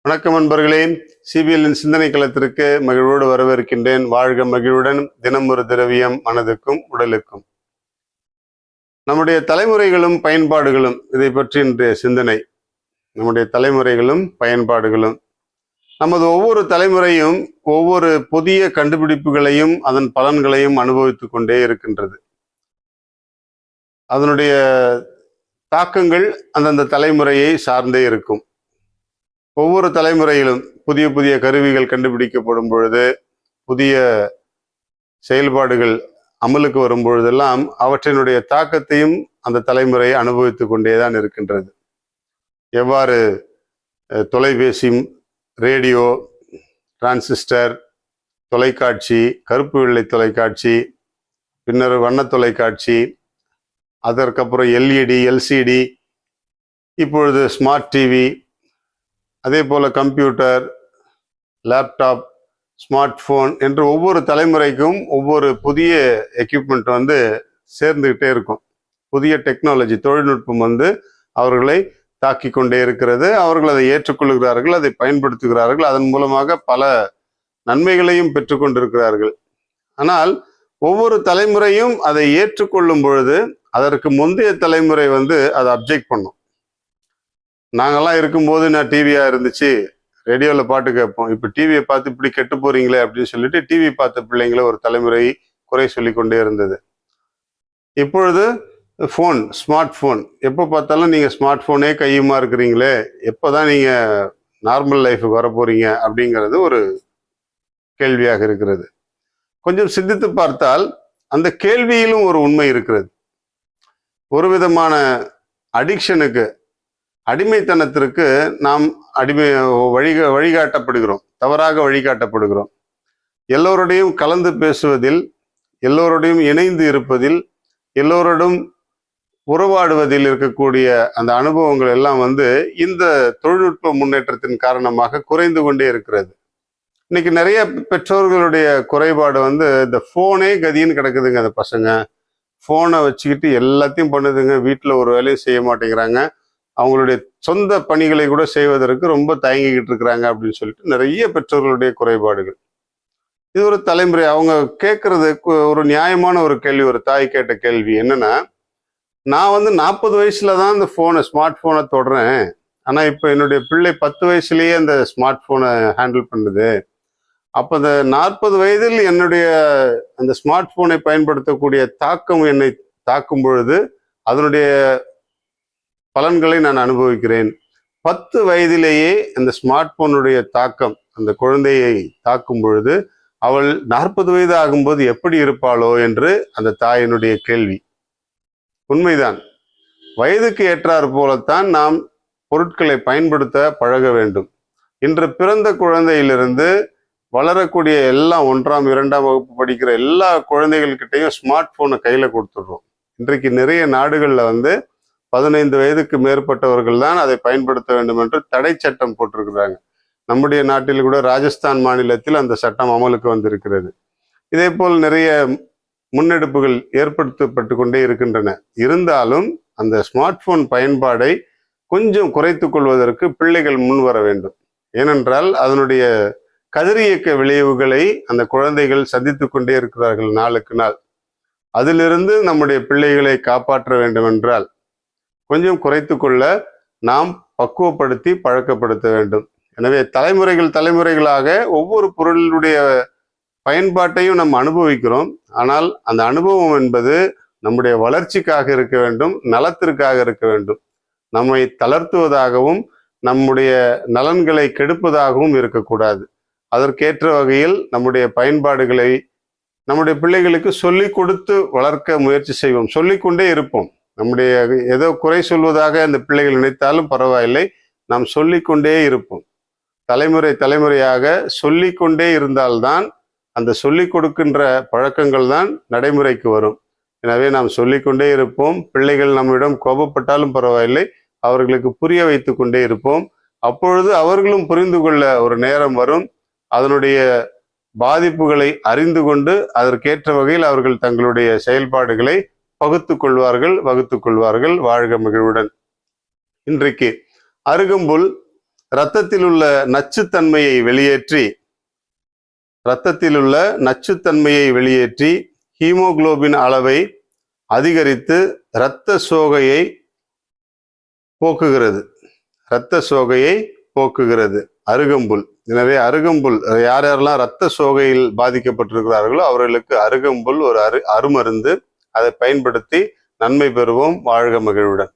வணக்கம் நண்பர்களே, சிபிஎல்லின் சிந்தனை களத்திற்கு மகிழ்வோடு வரவேற்கின்றேன். வாழ்க மகிழ்வுடன். தினம் ஒரு திரவியம் மனதுக்கும் உடலுக்கும். நம்முடைய தலைமுறைகளும் பயன்பாடுகளும், இதை பற்றி இன்றைய சிந்தனை. நம்முடைய தலைமுறைகளும் பயன்பாடுகளும், நமது ஒவ்வொரு தலைமுறையும் ஒவ்வொரு புதிய கண்டுபிடிப்புகளையும் அதன் பலன்களையும் அனுபவித்துக் கொண்டே இருக்கின்றது. அதனுடைய தாக்கங்கள் அந்தந்த தலைமுறையை சார்ந்தே இருக்கும். ஒவ்வொரு தலைமுறையிலும் புதிய புதிய கருவிகள் கண்டுபிடிக்கப்படும் பொழுது, புதிய செயல்பாடுகள் அமலுக்கு வரும் பொழுதெல்லாம் அவற்றினுடைய தாக்கத்தையும் அந்த தலைமுறை அனுபவித்து கொண்டேதான் இருக்கின்றது. எவ்வாறு தொலைபேசி, ரேடியோ, டிரான்சிஸ்டர், தொலைக்காட்சி, கருப்பு வெள்ளை தொலைக்காட்சி, பின்னர் வண்ண தொலைக்காட்சி, அதற்கப்புறம் எல்இடி, எல்சிடி, இப்பொழுது ஸ்மார்ட் டிவி, அதே போல கம்ப்யூட்டர், லேப்டாப், ஸ்மார்ட் போன் என்று ஒவ்வொரு தலைமுறைக்கும் ஒவ்வொரு புதிய எக்யூப்மெண்ட் சேர்ந்துகிட்டே இருக்கும். புதிய டெக்னாலஜி, தொழில்நுட்பம் அவர்களை தாக்கி கொண்டே இருக்கிறது. அவர்கள் அதை ஏற்றுக்கொள்கிறார்கள், அதை பயன்படுத்துகிறார்கள். அதன் மூலமாக பல நன்மைகளையும் பெற்றுக்கொண்டிருக்கிறார்கள். ஆனால் ஒவ்வொரு தலைமுறையும் அதை ஏற்றுக்கொள்ளும் பொழுது அதற்கு முந்தைய தலைமுறை அதை அப்ஜெக்ட் பண்ணும். நாங்கெல்லாம் இருக்கும்போது நான் டிவியா இருந்துச்சு, ரேடியோவில் பாட்டு கேட்போம், இப்போ டிவியை பார்த்து இப்படி கெட்டு போறீங்களே அப்படின்னு சொல்லிட்டு டிவி பார்த்த பிள்ளைங்களை ஒரு தலைமுறை குறை சொல்லி கொண்டே இருந்தது. இப்பொழுது ஃபோன், ஸ்மார்ட் ஃபோன், எப்போ பார்த்தாலும் நீங்கள் ஸ்மார்ட் ஃபோனே கையுமா இருக்கிறீங்களே, எப்போதான் நீங்கள் நார்மல் லைஃபுக்கு வர போறீங்க அப்படிங்கிறது ஒரு கேள்வியாக இருக்கிறது. கொஞ்சம் சிந்தித்து பார்த்தால் அந்த கேள்வியிலும் ஒரு உண்மை இருக்கிறது. ஒரு விதமான அடிக்ஷனுக்கு, அடிமைத்தனத்திற்கு நாம் வழிகாட்டப்படுகிறோம், தவறாக வழிகாட்டப்படுகிறோம். எல்லோருடையும் கலந்து பேசுவதில், எல்லோருடையும் இணைந்து இருப்பதில், எல்லோருடன் உறவாடுவதில் இருக்கக்கூடிய அந்த அனுபவங்கள் எல்லாம் இந்த தொழில்நுட்ப முன்னேற்றத்தின் காரணமாக குறைந்து கொண்டே இருக்கிறது. இன்னைக்கு நிறைய பெற்றோர்களுடைய குறைபாடு இந்த ஃபோனே கதின்னு கிடக்குதுங்க. அந்த பசங்க ஃபோனை வச்சுக்கிட்டு எல்லாத்தையும் பண்ணுதுங்க, வீட்டில் ஒரு வேலையும் செய்ய மாட்டேங்கிறாங்க, அவங்களுடைய சொந்த பணிகளை கூட செய்வதற்கு ரொம்ப தயங்கிக்கிட்டு இருக்கிறாங்க அப்படின்னு சொல்லிட்டு நிறைய பெற்றோர்களுடைய குறைபாடுகள். இது ஒரு தலைமுறை. அவங்க கேட்கறது ஒரு நியாயமான ஒரு கேள்வி. ஒரு தாய் கேட்ட கேள்வி என்னன்னா, நான் 40 வயசுல தான் இந்த ஃபோனை, ஸ்மார்ட் ஃபோனை தொடுறேன், ஆனா இப்போ என்னுடைய பிள்ளை 10 வயசுலயே அந்த ஸ்மார்ட் ஃபோனை ஹேண்டில் பண்ணுது. அப்போ அந்த 40 வயதில் என்னுடைய அந்த ஸ்மார்ட் ஃபோனை பயன்படுத்தக்கூடிய தாக்கம் என்னை தாக்கும் பொழுது அதனுடைய பலன்களை நான் அனுபவிக்கிறேன். 10 வயதிலேயே அந்த ஸ்மார்ட் போனுடைய தாக்கம் அந்த குழந்தையை தாக்கும் பொழுது அவள் 40 வயது ஆகும்போது எப்படி இருப்பாளோ என்று அந்த தாயினுடைய கேள்வி. உண்மைதான். வயதுக்கு ஏற்றாற் போலத்தான் நாம் பொருட்களை பயன்படுத்த பழக வேண்டும். இன்று பிறந்த குழந்தையிலிருந்து வளரக்கூடிய எல்லாம் 1ஆம் 2ஆம் வகுப்பு படிக்கிற எல்லா குழந்தைகள்கிட்டையும் ஸ்மார்ட் போனை கையில கொடுத்துடுறோம். இன்றைக்கு நிறைய நாடுகள்ல 15 வயதுக்கு மேற்பட்டவர்கள் தான் அதை பயன்படுத்த வேண்டும் என்று தடை சட்டம் போட்டிருக்கிறாங்க. நம்முடைய நாட்டில் கூட ராஜஸ்தான் மாநிலத்தில் அந்த சட்டம் அமலுக்கு வந்திருக்கிறது. இதே போல் நிறைய முன்னெடுப்புகள் ஏற்படுத்தப்பட்டு கொண்டே இருக்கின்றன. இருந்தாலும் அந்த ஸ்மார்ட் போன் பயன்பாடை கொஞ்சம் குறைத்து கொள்வதற்கு பிள்ளைகள் முன் வர வேண்டும். ஏனென்றால் அதனுடைய கதிரியக்க விளைவுகளை அந்த குழந்தைகள் சந்தித்து கொண்டே இருக்கிறார்கள் நாளுக்கு நாள். அதிலிருந்து நம்முடைய பிள்ளைகளை காப்பாற்ற வேண்டும் என்றால் கொஞ்சம் குறைத்து கொள்ள நாம் பக்குவப்படுத்தி பழக்கப்படுத்த வேண்டும். எனவே தலைமுறைகளாக ஒவ்வொரு பொருளுடைய பயன்பாட்டையும் நாம் அனுபவிக்கிறோம். ஆனால் அந்த அனுபவம் என்பது நம்முடைய வளர்ச்சிக்காக இருக்க வேண்டும், நலத்திற்காக இருக்க வேண்டும். நம்மை தளர்த்துவதாகவும் நம்முடைய நலன்களை கெடுப்பதாகவும் இருக்கக்கூடாது. அதற்கேற்ற வகையில் நம்முடைய பயன்பாடுகளை நம்முடைய பிள்ளைகளுக்கு சொல்லிக் கொடுத்து வளர்க்க முயற்சி செய்வோம். சொல்லிக்கொண்டே இருப்போம். நம்முடைய ஏதோ குறை சொல்வதாக அந்த பிள்ளைகள் நினைத்தாலும் பரவாயில்லை, நாம் சொல்லிக்கொண்டே இருப்போம். தலைமுறையாக சொல்லிக்கொண்டே இருந்தால்தான் அந்த சொல்லிக் கொடுக்கின்ற பழக்கங்கள் தான் நடைமுறைக்கு வரும். எனவே நாம் சொல்லிக்கொண்டே இருப்போம். பிள்ளைகள் நம்மிடம் கோபப்பட்டாலும் பரவாயில்லை, அவர்களுக்கு புரிய வைத்து கொண்டே இருப்போம். அப்பொழுது அவர்களும் புரிந்து கொள்ள ஒரு நேரம் வரும். அதனுடைய பாதிப்புகளை அறிந்து கொண்டு அதற்கேற்ற வகையில் அவர்கள் தங்களுடைய செயல்பாடுகளை வகுத்துக் கொள்வார்கள். வாழ்க மகிழ்வுடன். இன்றைக்கு அருகம்புல் இரத்தத்தில் உள்ள நச்சுத்தன்மையை வெளியேற்றி ஹீமோகுளோபின் அளவை அதிகரித்து இரத்த சோகையை போக்குகிறது அருகம்புல். எனவே அருகம்புல் யாரெல்லாம் இரத்த சோகையில் பாதிக்கப்பட்டிருக்கிறார்களோ அவர்களுக்கு அருகம்புல் ஒரு அருமருந்து. அதை பயன்படுத்தி நன்மை பெறுவோம். வாழ்க மகிழ்வுடன்.